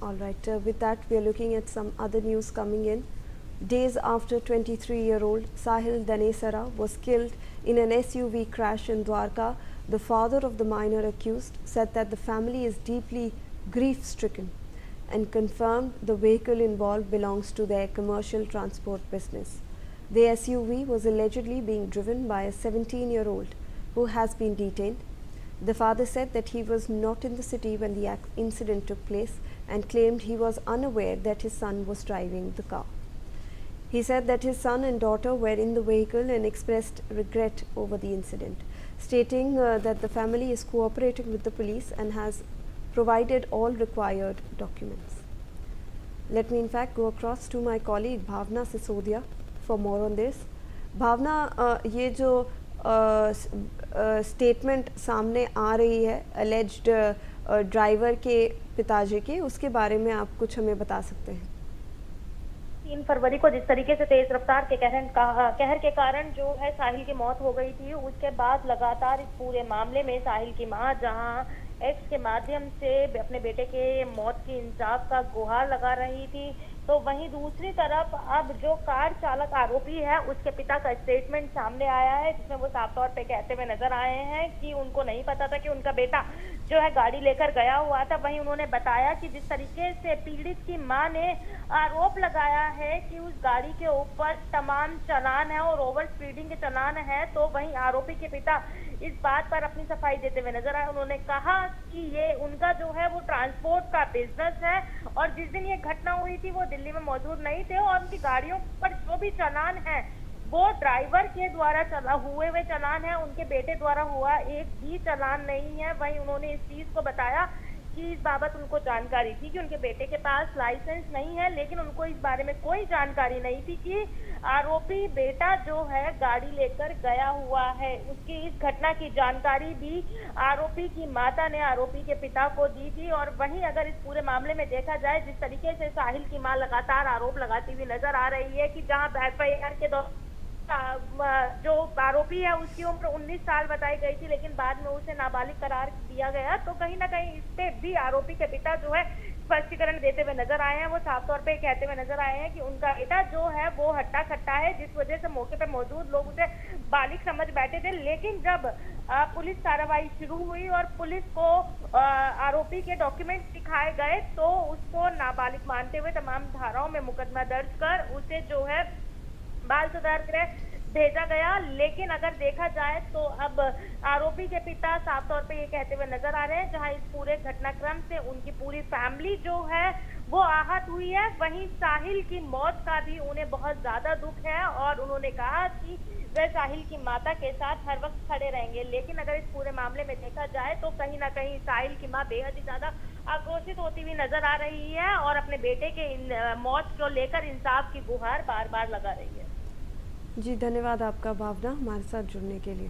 All right, with that, we are looking at some other news coming in. Days after 23-year-old Sahil Danesara was killed in an SUV crash in Dwarka, the father of the minor accused said that the family is deeply grief-stricken and confirmed the vehicle involved belongs to their commercial transport business. The SUV was allegedly being driven by a 17-year-old who has been detained. The father said that he was not in the city when the incident took place and claimed he was unaware that his son was driving the car. He said that his son and daughter were in the vehicle and expressed regret over the incident, stating that the family is cooperating with the police and has provided all required documents. Let me in fact go across to my colleague Bhavna Sisodia for more on this. Bhavna, ये जो statement सामने आ रही है alleged driver के पिताजी के, उसके बारे में आप कुछ हमें बता सकते हैं? 3 फरवरी को जिस तरीके से तेज रफ्तार के कहर के कारण जो है साहिल की मौत हो गई थी, उसके बाद लगातार इस पूरे मामले में साहिल की मां जहां एक्स के माध्यम से अपने बेटे के मौत की इंसाफ का गुहार लगा रही थी, तो वहीं दूसरी तरफ अब जो कार चालक आरोपी है उसके पिता का स्टेटमेंट सामने आया है, जिसमें वो साफ तौर पे कहते हुए नजर आए हैं कि उनको नहीं पता था कि उनका बेटा जो है गाड़ी लेकर गया हुआ था। वहीं उन्होंने बताया कि जिस तरीके से पीड़ित की मां ने आरोप लगाया है कि उस गाड़ी के ऊपर तमाम चालान है और ओवर स्पीडिंग के चालान है, तो वहीं आरोपी के पिता इस बात पर अपनी सफाई देते हुए नजर आए। उन्होंने कहा कि ये उनका जो है वो ट्रांसपोर्ट का बिजनेस है और जिस दिन ये घटना हुई थी वो दिल्ली में मौजूद नहीं थे और उनकी गाड़ियों पर जो भी चालान है वो ड्राइवर के द्वारा हुए हुए चालान है, उनके बेटे द्वारा हुआ एक भी चालान नहीं है। वहीं उन्होंने इस चीज को बताया कि इस बाबत उनको जानकारी थी कि उनके बेटे के पास लाइसेंस नहीं है, लेकिन उनको इस बारे में कोई जानकारी नहीं थी कि आरोपी बेटा जो है गाड़ी लेकर गया हुआ है। उसकी इस घटना की जानकारी भी आरोपी की माता ने आरोपी के पिता को दी थी। और वहीं अगर इस पूरे मामले में देखा जाए, जिस तरीके से साहिल की मां लगातार आरोप लगाती हुई नजर आ रही है कि जहां FIR के दौरान जो आरोपी है उसकी उम्र 19 साल बताई गई थी, लेकिन बाद में उसे नाबालिग करार दिया गया, तो कहीं ना कहीं इस पे भी आरोपी के पिता जो है स्पष्टीकरण देते हुए नजर आए हैं। वो साफ तौर पे कहते हुए नजर आए हैं कि उनका बेटा जो है वो हट्टा खट्टा है, जिस वजह से मौके पे मौजूद लोग उसे बालिग समझ बैठे थे। लेकिन जब पुलिस कार्रवाई शुरू हुई और पुलिस को आरोपी के डॉक्यूमेंट दिखाए गए, तो उसको नाबालिग मानते हुए तमाम धाराओं में मुकदमा दर्ज कर उसे जो है बाल सुधार गृह भेजा गया। लेकिन अगर देखा जाए तो अब आरोपी के पिता साफ तौर पे ये कहते हुए नजर आ रहे हैं, जहां इस पूरे घटनाक्रम से उनकी पूरी फैमिली जो है वो आहत हुई है, वहीं साहिल की मौत का भी उन्हें बहुत ज्यादा दुख है और उन्होंने कहा कि वे साहिल की माता के साथ हर वक्त खड़े रहेंगे। लेकिन अगर इस पूरे मामले में देखा जाए तो कहीं ना कहीं साहिल की मां बेहद ही ज्यादा आक्रोशित होती हुई नजर आ रही है और अपने बेटे के मौत को लेकर इंसाफ की गुहार बार बार लगा रही है। जी धन्यवाद आपका भावना, हमारे साथ जुड़ने के लिए।